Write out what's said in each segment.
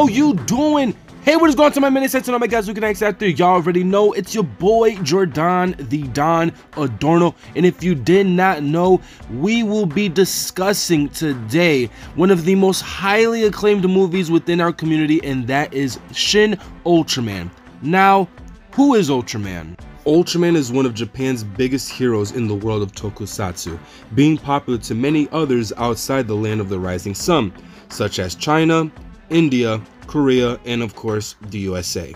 you doing? Hey, what is going on to my mini sets and all my guys looking at after? Y'all already know it's your boy Jordan the Don Adorno, and if you did not know, we will be discussing today one of the most highly acclaimed movies within our community, and that is Shin Ultraman. Now, who is Ultraman? Ultraman is one of Japan's biggest heroes in the world of tokusatsu, being popular to many others outside the land of the rising sun, such as China, India, Korea, and of course the USA.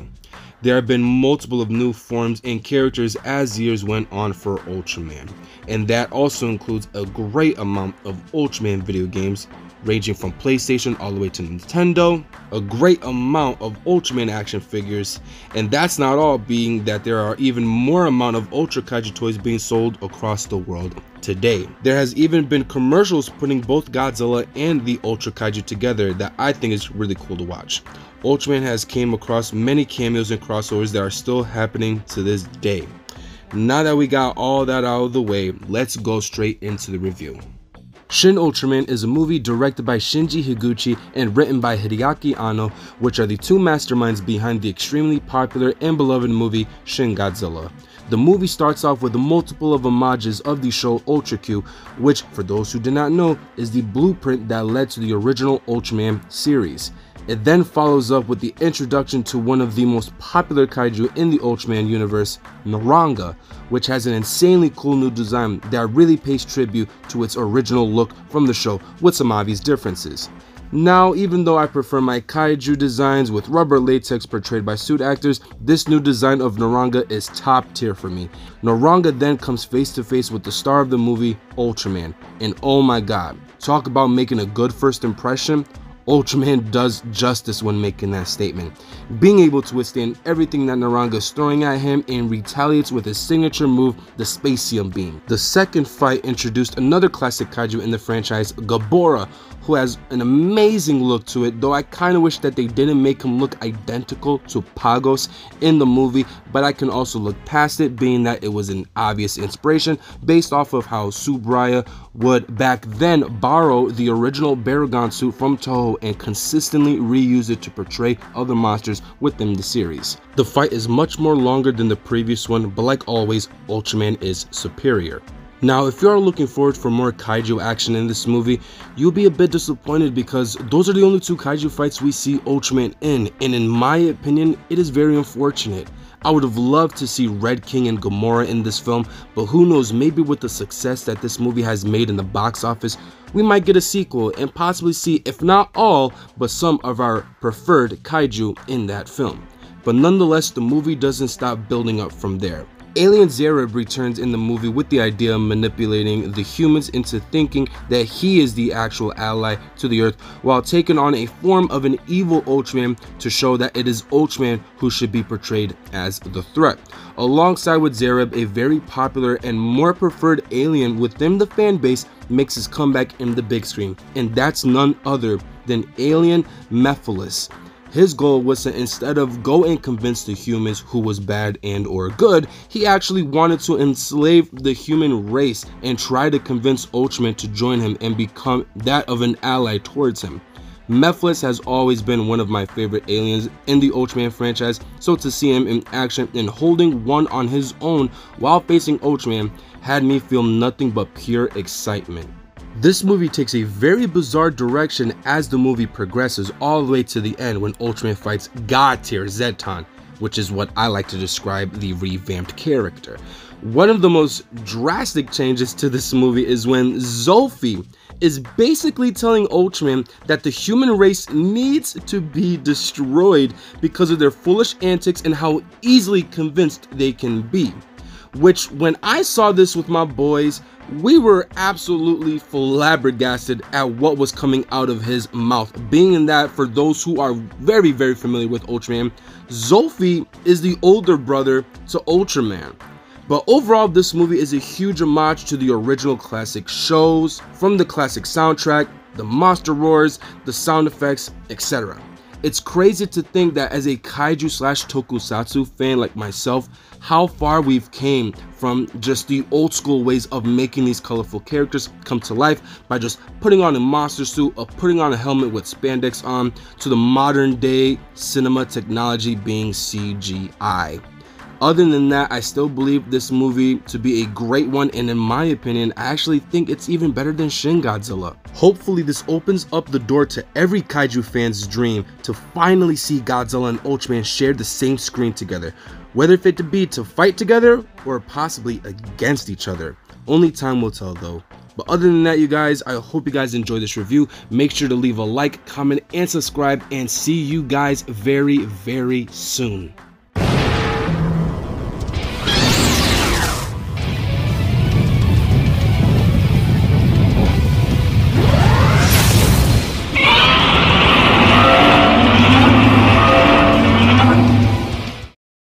There have been multiple of new forms and characters as years went on for Ultraman, and that also includes a great amount of Ultraman video games, ranging from PlayStation all the way to Nintendo, a great amount of Ultraman action figures, and that's not all, being that there are even more amount of Ultra Kaiju toys being sold across the world today. There has even been commercials putting both Godzilla and the Ultra Kaiju together that I think is really cool to watch. Ultraman has came across many cameos and crossovers that are still happening to this day. Now that we got all that out of the way, let's go straight into the review. Shin Ultraman is a movie directed by Shinji Higuchi and written by Hideaki Anno, which are the two masterminds behind the extremely popular and beloved movie Shin Godzilla. The movie starts off with a multiple of homages of the show Ultra Q, which, for those who did not know, is the blueprint that led to the original Ultraman series. It then follows up with the introduction to one of the most popular kaiju in the Ultraman universe, Naranga, which has an insanely cool new design that really pays tribute to its original look from the show, with some obvious differences. Now, even though I prefer my kaiju designs with rubber latex portrayed by suit actors, this new design of Naranga is top tier for me. Naranga then comes face to face with the star of the movie, Ultraman, and oh my god, talk about making a good first impression. Ultraman does justice when making that statement, being able to withstand everything that Naranga is throwing at him and retaliates with his signature move, the Spacium Beam. The second fight introduced another classic kaiju in the franchise, Gabora, who has an amazing look to it, though I kinda wish that they didn't make him look identical to Pagos in the movie, but I can also look past it, being that it was an obvious inspiration based off of how Tsuburaya would back then borrow the original Baragon suit from Toho and consistently reuse it to portray other monsters within the series. The fight is much more longer than the previous one, but like always, Ultraman is superior. Now, if you are looking forward for more kaiju action in this movie, you'll be a bit disappointed because those are the only two kaiju fights we see Ultraman in, and in my opinion, it is very unfortunate. I would have loved to see Red King and Gamora in this film, but who knows, maybe with the success that this movie has made in the box office, we might get a sequel and possibly see, if not all, but some of our preferred kaiju in that film. But nonetheless, the movie doesn't stop building up from there. Alien Zereb returns in the movie with the idea of manipulating the humans into thinking that he is the actual ally to the Earth, while taking on a form of an evil Ultraman to show that it is Ultraman who should be portrayed as the threat. Alongside with Zereb, a very popular and more preferred alien within the fan base makes his comeback in the big screen, and that's none other than Alien Mephiles. His goal was to, instead of go and convince the humans who was bad and or good, he actually wanted to enslave the human race and try to convince Ultraman to join him and become that of an ally towards him. Mephiles has always been one of my favorite aliens in the Ultraman franchise, so to see him in action and holding one on his own while facing Ultraman had me feel nothing but pure excitement. This movie takes a very bizarre direction as the movie progresses all the way to the end when Ultraman fights God tier Zeton, which is what I like to describe the revamped character. One of the most drastic changes to this movie is when Zolfi is basically telling Ultraman that the human race needs to be destroyed because of their foolish antics and how easily convinced they can be. Which, when I saw this with my boys, we were absolutely flabbergasted at what was coming out of his mouth, being in that, for those who are very familiar with Ultraman, Zolfi is the older brother to Ultraman. But overall, this movie is a huge homage to the original classic shows, from the classic soundtrack, the monster roars, the sound effects, etc. It's crazy to think that as a kaiju slash tokusatsu fan like myself, how far we've came from just the old school ways of making these colorful characters come to life by just putting on a monster suit or putting on a helmet with spandex on, to the modern day cinema technology being CGI. Other than that, I still believe this movie to be a great one, and in my opinion, I actually think it's even better than Shin Godzilla. Hopefully this opens up the door to every kaiju fan's dream to finally see Godzilla and Ultraman share the same screen together, whether it to be to fight together or possibly against each other. Only time will tell though. But other than that, you guys, I hope you guys enjoyed this review. Make sure to leave a like, comment, and subscribe, and see you guys very, very soon.